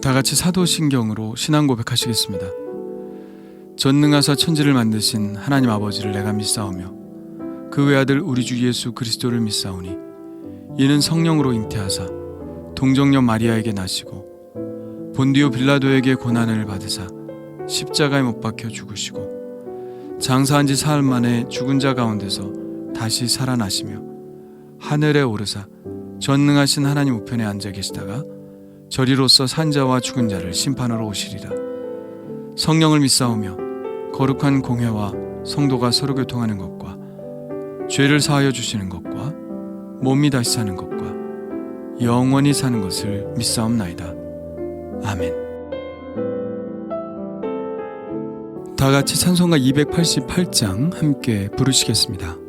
다 같이 사도신경으로 신앙 고백하시겠습니다. 전능하사 천지를 만드신 하나님 아버지를 내가 믿사오며 그 외아들 우리 주 예수 그리스도를 믿사오니 이는 성령으로 잉태하사 동정녀 마리아에게 나시고 본디오 빌라도에게 고난을 받으사 십자가에 못 박혀 죽으시고 장사한 지 사흘 만에 죽은 자 가운데서 다시 살아나시며 하늘에 오르사 전능하신 하나님 우편에 앉아 계시다가 저리로서 산자와 죽은 자를 심판하러 오시리라. 성령을 믿사오며 거룩한 공회와 성도가 서로 교통하는 것과 죄를 사하여 주시는 것과 몸이 다시 사는 것과 영원히 사는 것을 믿사옵나이다. 아멘. 다 같이 찬송가 288장 함께 부르시겠습니다.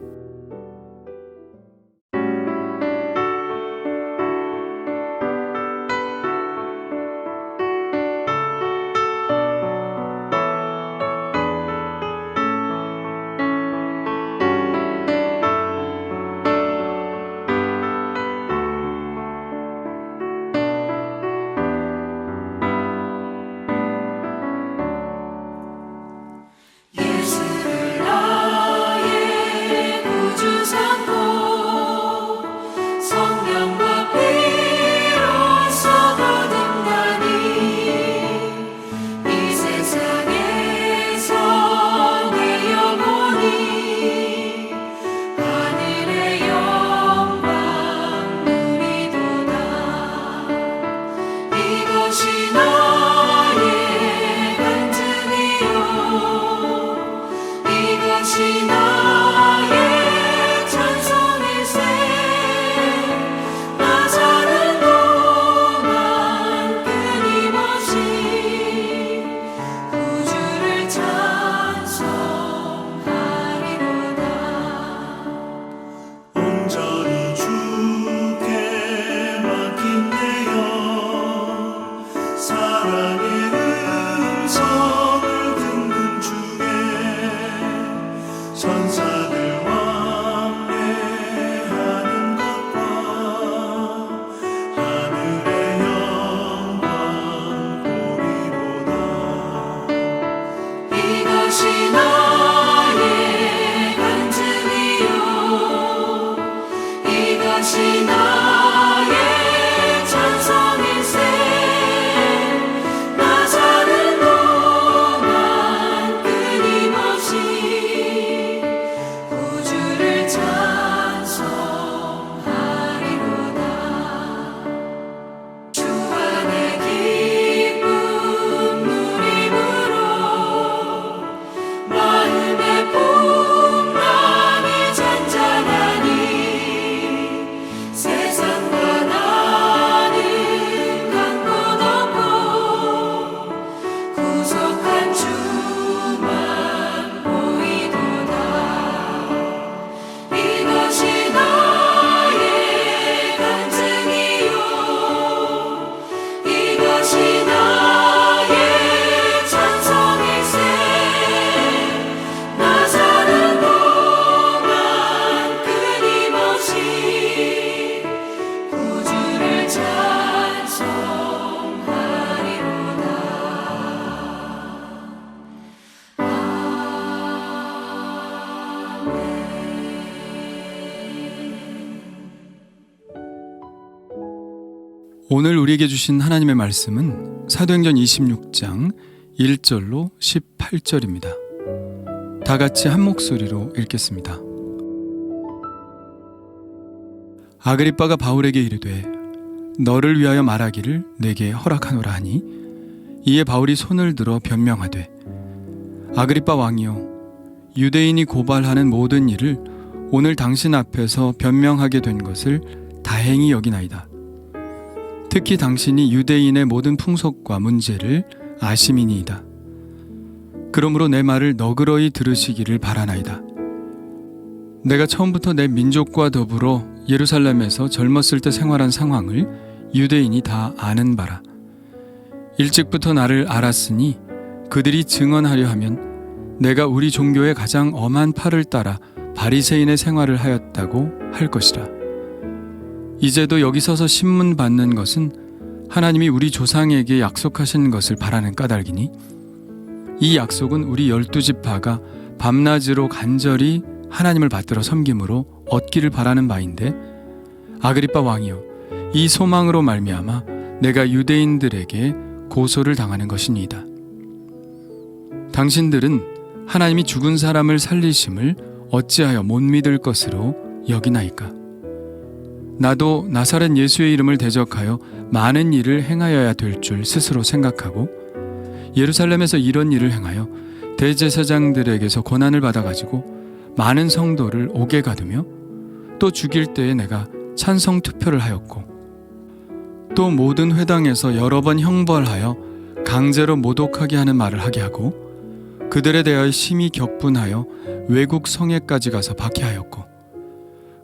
오늘 우리에게 주신 하나님의 말씀은 사도행전 26장 1절로 18절입니다. 다 같이 한 목소리로 읽겠습니다. 아그리빠가 바울에게 이르되 너를 위하여 말하기를 내게 허락하노라 하니 이에 바울이 손을 들어 변명하되 아그리빠 왕이여 유대인이 고발하는 모든 일을 오늘 당신 앞에서 변명하게 된 것을 다행히 여기나이다. 특히 당신이 유대인의 모든 풍속과 문제를 아심이니이다. 그러므로 내 말을 너그러이 들으시기를 바라나이다. 내가 처음부터 내 민족과 더불어 예루살렘에서 젊었을 때 생활한 상황을 유대인이 다 아는 바라. 일찍부터 나를 알았으니 그들이 증언하려 하면 내가 우리 종교의 가장 엄한 팔을 따라 바리새인의 생활을 하였다고 할 것이라. 이제도 여기 서서 신문 받는 것은 하나님이 우리 조상에게 약속하신 것을 바라는 까닭이니 이 약속은 우리 12지파가 밤낮으로 간절히 하나님을 받들어 섬김으로 얻기를 바라는 바인데, 아그리빠 왕이여, 이 소망으로 말미암아 내가 유대인들에게 고소를 당하는 것이니이다. 당신들은 하나님이 죽은 사람을 살리심을 어찌하여 못 믿을 것으로 여기나이까? 나도 나사렛 예수의 이름을 대적하여 많은 일을 행하여야 될 줄 스스로 생각하고 예루살렘에서 이런 일을 행하여 대제사장들에게서 권한을 받아가지고 많은 성도를 옥에 가두며 또 죽일 때에 내가 찬성 투표를 하였고 또 모든 회당에서 여러 번 형벌하여 강제로 모독하게 하는 말을 하게 하고 그들에 대하여 심히 격분하여 외국 성에까지 가서 박해하였고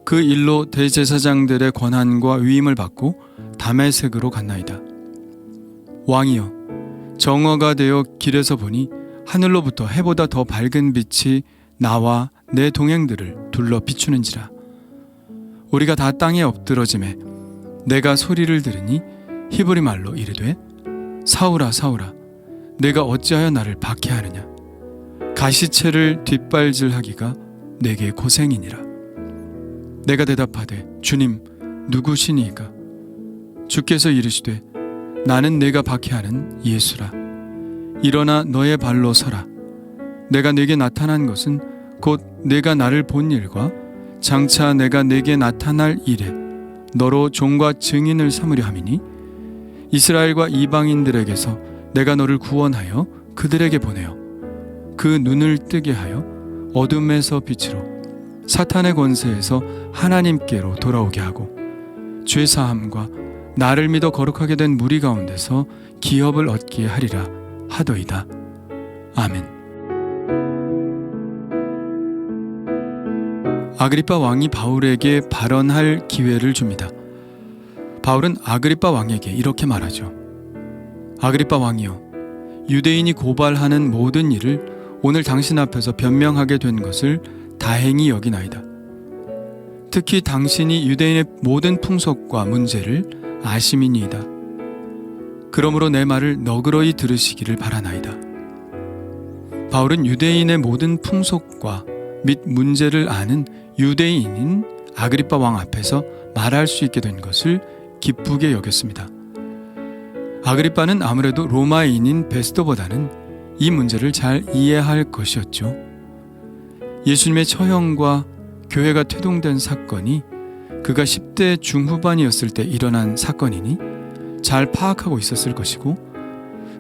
그 일로 대제사장들의 권한과 위임을 받고 다메섹으로 갔나이다. 왕이여, 정오가 되어 길에서 보니 하늘로부터 해보다 더 밝은 빛이 나와 내 동행들을 둘러 비추는지라. 우리가 다 땅에 엎드러짐에 내가 소리를 들으니 히브리 말로 이르되 사울아 사울아 내가 어찌하여 나를 박해하느냐. 가시채를 뒷발질하기가 내게 고생이니라. 내가 대답하되 주님 누구시니이까? 주께서 이르시되 나는 내가 박해하는 예수라. 일어나 너의 발로 서라. 내가 내게 나타난 것은 곧 내가 나를 본 일과 장차 내가 내게 나타날 일에 너로 종과 증인을 삼으려 함이니 이스라엘과 이방인들에게서 내가 너를 구원하여 그들에게 보내어 그 눈을 뜨게 하여 어둠에서 빛으로 사탄의 권세에서 하나님께로 돌아오게 하고 죄사함과 나를 믿어 거룩하게 된 무리 가운데서 기업을 얻게 하리라 하더이다. 아멘. 아그리빠 왕이 바울에게 발언할 기회를 줍니다. 바울은 아그리빠 왕에게 이렇게 말하죠. 아그리빠 왕이여, 유대인이 고발하는 모든 일을 오늘 당신 앞에서 변명하게 된 것을 다행히 여기나이다. 특히 당신이 유대인의 모든 풍속과 문제를 아심이니이다. 그러므로 내 말을 너그러이 들으시기를 바라나이다. 바울은 유대인의 모든 풍속과 및 문제를 아는 유대인인 아그리빠 왕 앞에서 말할 수 있게 된 것을 기쁘게 여겼습니다. 아그리빠는 아무래도 로마인인 베스도보다는 이 문제를 잘 이해할 것이었죠. 예수님의 처형과 교회가 퇴동된 사건이 그가 10대 중후반이었을 때 일어난 사건이니 잘 파악하고 있었을 것이고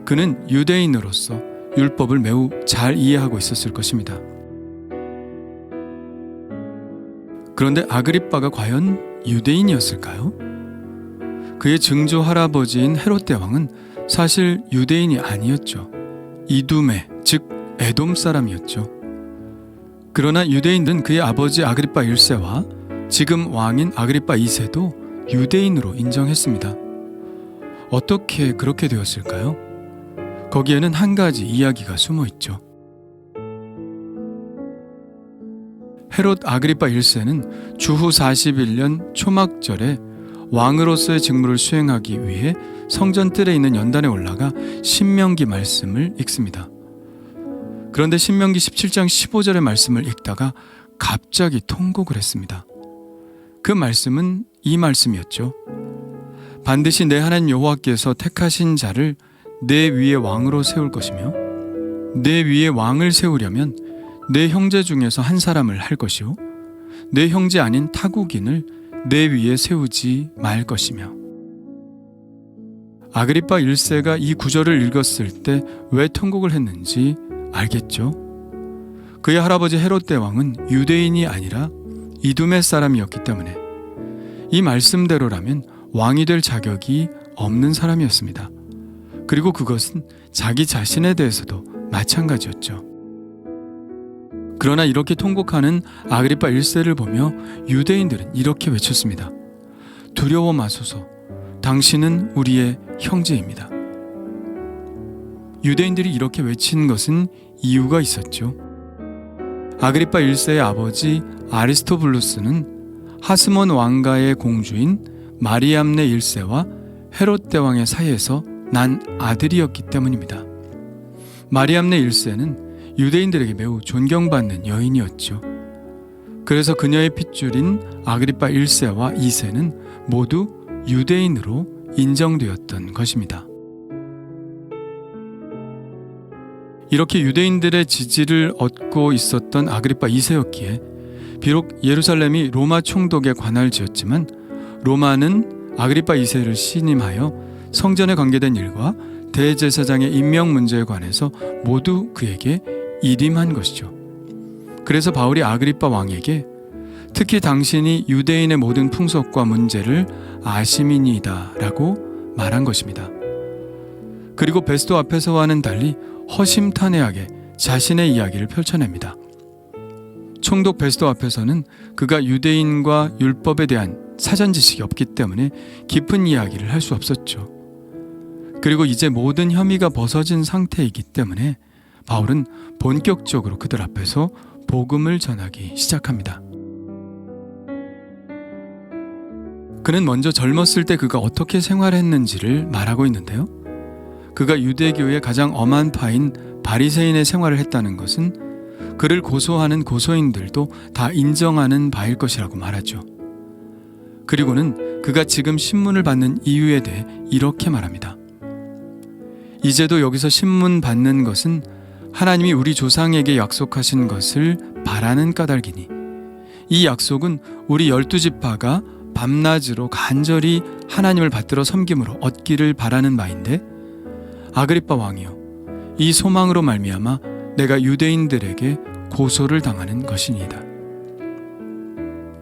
그는 유대인으로서 율법을 매우 잘 이해하고 있었을 것입니다. 그런데 아그리빠가 과연 유대인이었을까요? 그의 증조 할아버지인 헤롯 대왕은 사실 유대인이 아니었죠. 이두메, 즉 에돔 사람이었죠. 그러나 유대인들은 그의 아버지 아그리빠 1세와 지금 왕인 아그리빠 2세도 유대인으로 인정했습니다. 어떻게 그렇게 되었을까요? 거기에는 한 가지 이야기가 숨어 있죠. 헤롯 아그리빠 1세는 주후 41년 초막절에 왕으로서의 직무를 수행하기 위해 성전뜰에 있는 연단에 올라가 신명기 말씀을 읽습니다. 그런데 신명기 17장 15절의 말씀을 읽다가 갑자기 통곡을 했습니다. 그 말씀은 이 말씀이었죠. 반드시 내 하나님 여호와께서 택하신 자를 내 위에 왕으로 세울 것이며 내 위에 왕을 세우려면 내 형제 중에서 한 사람을 할 것이요 내 형제 아닌 타국인을 내 위에 세우지 말 것이며. 아그리빠 1세가 이 구절을 읽었을 때 왜 통곡을 했는지 알겠죠? 그의 할아버지 헤롯 대왕은 유대인이 아니라 이두메 사람이었기 때문에 이 말씀대로라면 왕이 될 자격이 없는 사람이었습니다. 그리고 그것은 자기 자신에 대해서도 마찬가지였죠. 그러나 이렇게 통곡하는 아그리파 1세를 보며 유대인들은 이렇게 외쳤습니다. 두려워 마소서. 당신은 우리의 형제입니다. 유대인들이 이렇게 외친 것은 이유가 있었죠. 아그리파 1세의 아버지 아리스토블루스는 하스몬 왕가의 공주인 마리암네 1세와 헤롯 대왕의 사이에서 난 아들이었기 때문입니다. 마리암네 1세는 유대인들에게 매우 존경받는 여인이었죠. 그래서 그녀의 핏줄인 아그리파 1세와 2세는 모두 유대인으로 인정되었던 것입니다. 이렇게 유대인들의 지지를 얻고 있었던 아그리파 2세였기에 비록 예루살렘이 로마 총독의 관할지였지만 로마는 아그리파 2세를 신임하여 성전에 관계된 일과 대제사장의 임명 문제에 관해서 모두 그에게 일임한 것이죠. 그래서 바울이 아그리파 왕에게 특히 당신이 유대인의 모든 풍속과 문제를 아심이니이다 라고 말한 것입니다. 그리고 베스도 앞에서와는 달리 허심탄회하게 자신의 이야기를 펼쳐냅니다. 총독 베스도 앞에서는 그가 유대인과 율법에 대한 사전 지식이 없기 때문에 깊은 이야기를 할 수 없었죠. 그리고 이제 모든 혐의가 벗어진 상태이기 때문에 바울은 본격적으로 그들 앞에서 복음을 전하기 시작합니다. 그는 먼저 젊었을 때 그가 어떻게 생활했는지를 말하고 있는데요. 그가 유대교의 가장 엄한 파인 바리새인의 생활을 했다는 것은 그를 고소하는 고소인들도 다 인정하는 바일 것이라고 말하죠. 그리고는 그가 지금 신문을 받는 이유에 대해 이렇게 말합니다. 이제도 여기서 신문 받는 것은 하나님이 우리 조상에게 약속하신 것을 바라는 까닭이니 이 약속은 우리 12지파가 밤낮으로 간절히 하나님을 받들어 섬김으로 얻기를 바라는 바인데 아그리파 왕이여 이 소망으로 말미암아 내가 유대인들에게 고소를 당하는 것이니이다.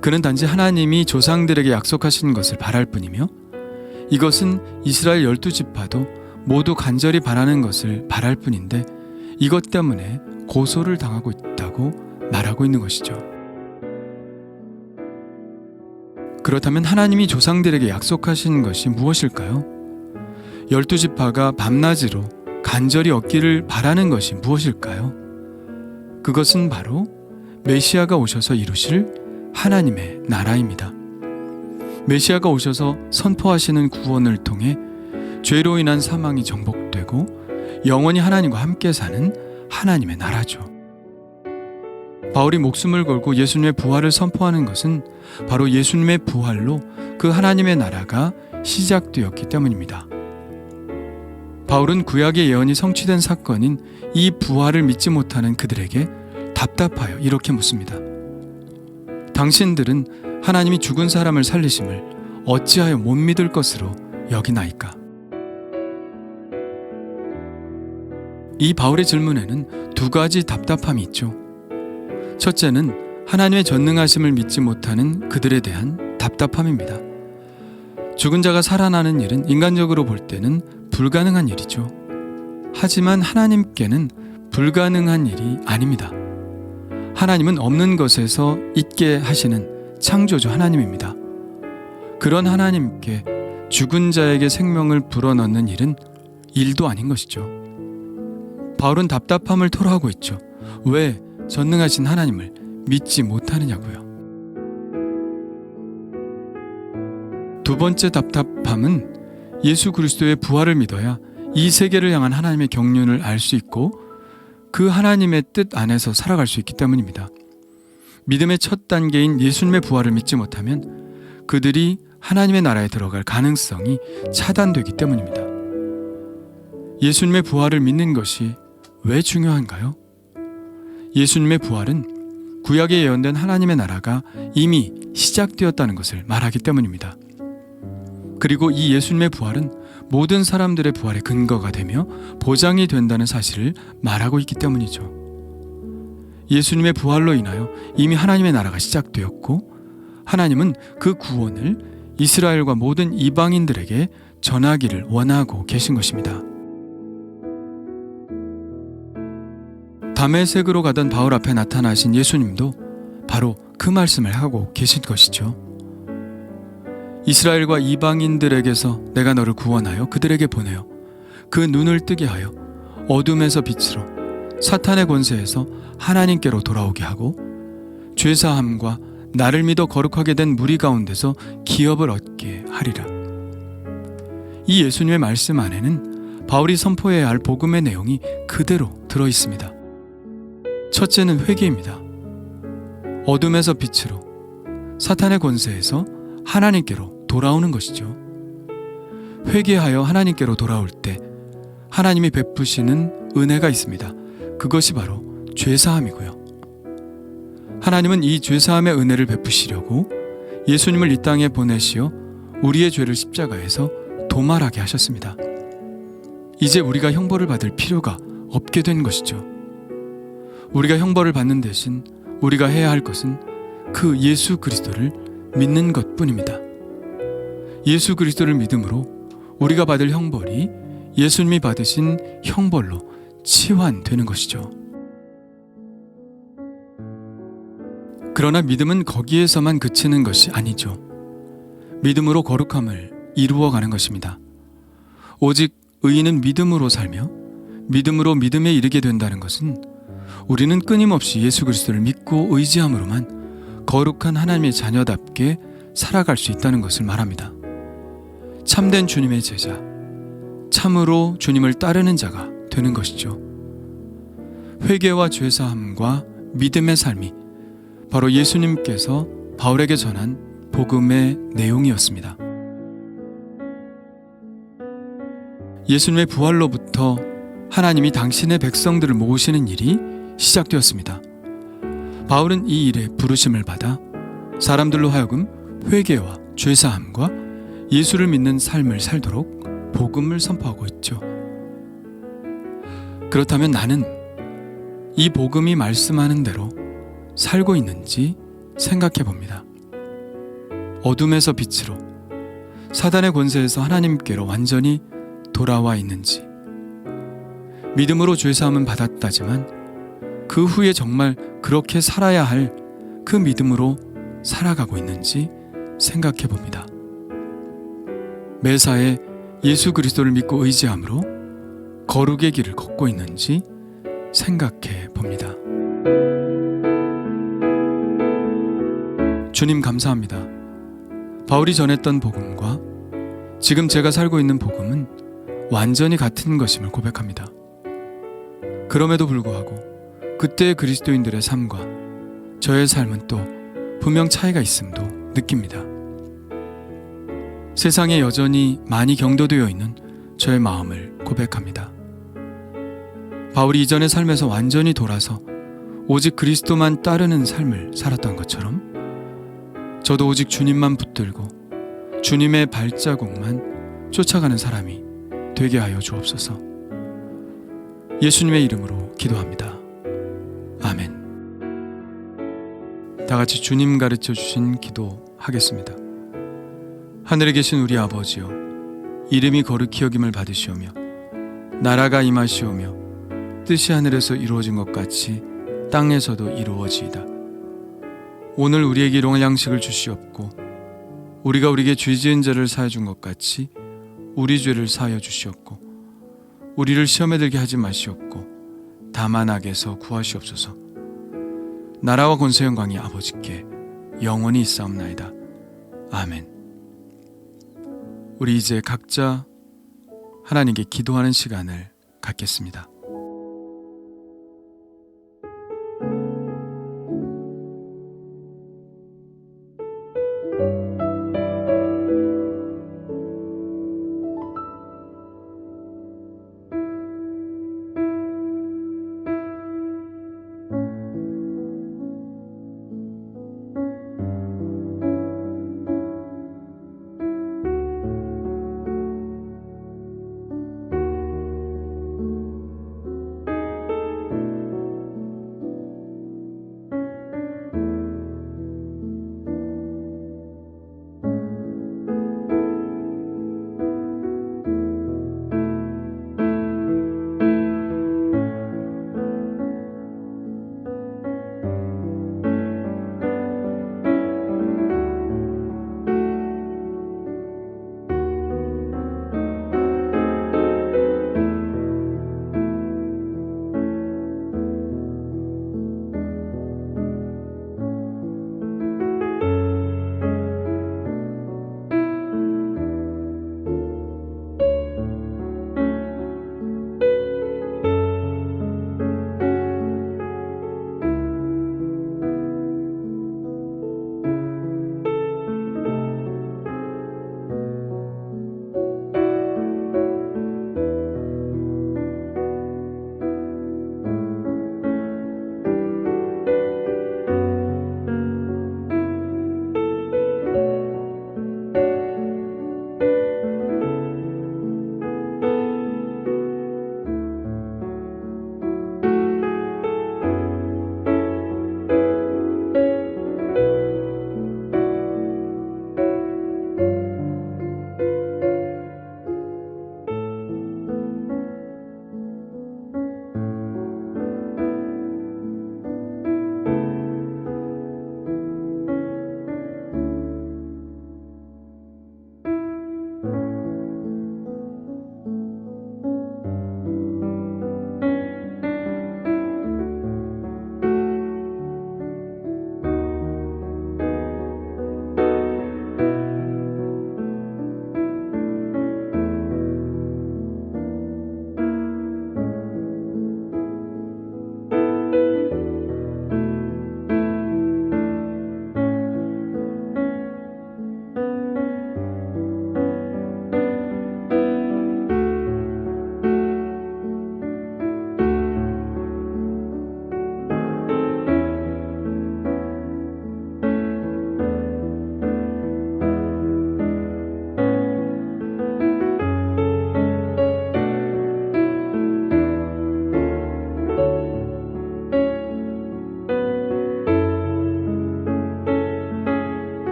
그는 단지 하나님이 조상들에게 약속하신 것을 바랄 뿐이며 이것은 이스라엘 12지파도 모두 간절히 바라는 것을 바랄 뿐인데 이것 때문에 고소를 당하고 있다고 말하고 있는 것이죠. 그렇다면 하나님이 조상들에게 약속하신 것이 무엇일까요? 12지파가 밤낮으로 간절히 얻기를 바라는 것이 무엇일까요? 그것은 바로 메시아가 오셔서 이루실 하나님의 나라입니다. 메시아가 오셔서 선포하시는 구원을 통해 죄로 인한 사망이 정복되고 영원히 하나님과 함께 사는 하나님의 나라죠. 바울이 목숨을 걸고 예수님의 부활을 선포하는 것은 바로 예수님의 부활로 그 하나님의 나라가 시작되었기 때문입니다. 바울은 구약의 예언이 성취된 사건인 이 부활을 믿지 못하는 그들에게 답답하여 이렇게 묻습니다. 당신들은 하나님이 죽은 사람을 살리심을 어찌하여 못 믿을 것으로 여기나이까? 이 바울의 질문에는 두 가지 답답함이 있죠. 첫째는 하나님의 전능하심을 믿지 못하는 그들에 대한 답답함입니다. 죽은 자가 살아나는 일은 인간적으로 볼 때는 불가능한 일이죠. 하지만 하나님께는 불가능한 일이 아닙니다. 하나님은 없는 것에서 있게 하시는 창조주 하나님입니다. 그런 하나님께 죽은 자에게 생명을 불어넣는 일은 일도 아닌 것이죠. 바울은 답답함을 토로하고 있죠. 왜 전능하신 하나님을 믿지 못하느냐고요. 두 번째 답답함은 예수 그리스도의 부활을 믿어야 이 세계를 향한 하나님의 경륜을 알 수 있고 그 하나님의 뜻 안에서 살아갈 수 있기 때문입니다. 믿음의 첫 단계인 예수님의 부활을 믿지 못하면 그들이 하나님의 나라에 들어갈 가능성이 차단되기 때문입니다. 예수님의 부활을 믿는 것이 왜 중요한가요? 예수님의 부활은 구약에 예언된 하나님의 나라가 이미 시작되었다는 것을 말하기 때문입니다. 그리고 이 예수님의 부활은 모든 사람들의 부활의 근거가 되며 보장이 된다는 사실을 말하고 있기 때문이죠. 예수님의 부활로 인하여 이미 하나님의 나라가 시작되었고 하나님은 그 구원을 이스라엘과 모든 이방인들에게 전하기를 원하고 계신 것입니다. 다메섹으로 가던 바울 앞에 나타나신 예수님도 바로 그 말씀을 하고 계신 것이죠. 이스라엘과 이방인들에게서 내가 너를 구원하여 그들에게 보내어 그 눈을 뜨게 하여 어둠에서 빛으로 사탄의 권세에서 하나님께로 돌아오게 하고 죄사함과 나를 믿어 거룩하게 된 무리 가운데서 기업을 얻게 하리라. 이 예수님의 말씀 안에는 바울이 선포해야 할 복음의 내용이 그대로 들어 있습니다. 첫째는 회개입니다. 어둠에서 빛으로 사탄의 권세에서 하나님께로 돌아오는 것이죠. 회개하여 하나님께로 돌아올 때 하나님이 베푸시는 은혜가 있습니다. 그것이 바로 죄사함이고요. 하나님은 이 죄사함의 은혜를 베푸시려고 예수님을 이 땅에 보내시어 우리의 죄를 십자가에서 도말하게 하셨습니다. 이제 우리가 형벌을 받을 필요가 없게 된 것이죠. 우리가 형벌을 받는 대신 우리가 해야 할 것은 그 예수 그리스도를 믿는 것뿐입니다. 예수 그리스도를 믿음으로 우리가 받을 형벌이 예수님이 받으신 형벌로 치환되는 것이죠. 그러나 믿음은 거기에서만 그치는 것이 아니죠. 믿음으로 거룩함을 이루어가는 것입니다. 오직 의인은 믿음으로 살며 믿음으로 믿음에 이르게 된다는 것은 우리는 끊임없이 예수 그리스도를 믿고 의지함으로만 거룩한 하나님의 자녀답게 살아갈 수 있다는 것을 말합니다. 참된 주님의 제자, 참으로 주님을 따르는 자가 되는 것이죠. 회개와 죄사함과 믿음의 삶이 바로 예수님께서 바울에게 전한 복음의 내용이었습니다. 예수님의 부활로부터 하나님이 당신의 백성들을 모으시는 일이 시작되었습니다. 바울은 이 일에 부르심을 받아 사람들로 하여금 회개와 죄사함과 예수를 믿는 삶을 살도록 복음을 선포하고 있죠. 그렇다면 나는 이 복음이 말씀하는 대로 살고 있는지 생각해 봅니다. 어둠에서 빛으로 사단의 권세에서 하나님께로 완전히 돌아와 있는지, 믿음으로 죄사함은 받았다지만 그 후에 정말 그렇게 살아야 할 그 믿음으로 살아가고 있는지 생각해 봅니다. 매사에 예수 그리스도를 믿고 의지함으로 거룩의 길을 걷고 있는지 생각해 봅니다. 주님 감사합니다. 바울이 전했던 복음과 지금 제가 살고 있는 복음은 완전히 같은 것임을 고백합니다. 그럼에도 불구하고 그때의 그리스도인들의 삶과 저의 삶은 또 분명 차이가 있음도 느낍니다. 세상에 여전히 많이 경도되어 있는 저의 마음을 고백합니다. 바울이 이전의 삶에서 완전히 돌아서 오직 그리스도만 따르는 삶을 살았던 것처럼 저도 오직 주님만 붙들고 주님의 발자국만 쫓아가는 사람이 되게 하여 주옵소서. 예수님의 이름으로 기도합니다. 아멘. 다 같이 주님 가르쳐 주신 기도 하겠습니다. 하늘에 계신 우리 아버지여, 이름이 거룩히 여김을 받으시오며 나라가 임하시오며 뜻이 하늘에서 이루어진 것 같이 땅에서도 이루어지이다. 오늘 우리에게 일용할 양식을 주시옵고 우리가 우리에게 죄 지은 자를 사하여 준 것 같이 우리 죄를 사하여 주시옵고 우리를 시험에 들게 하지 마시옵고 다만 악에서 구하시옵소서. 나라와 권세 영광이 아버지께 영원히 있사옵나이다. 아멘. 우리 이제 각자 하나님께 기도하는 시간을 갖겠습니다.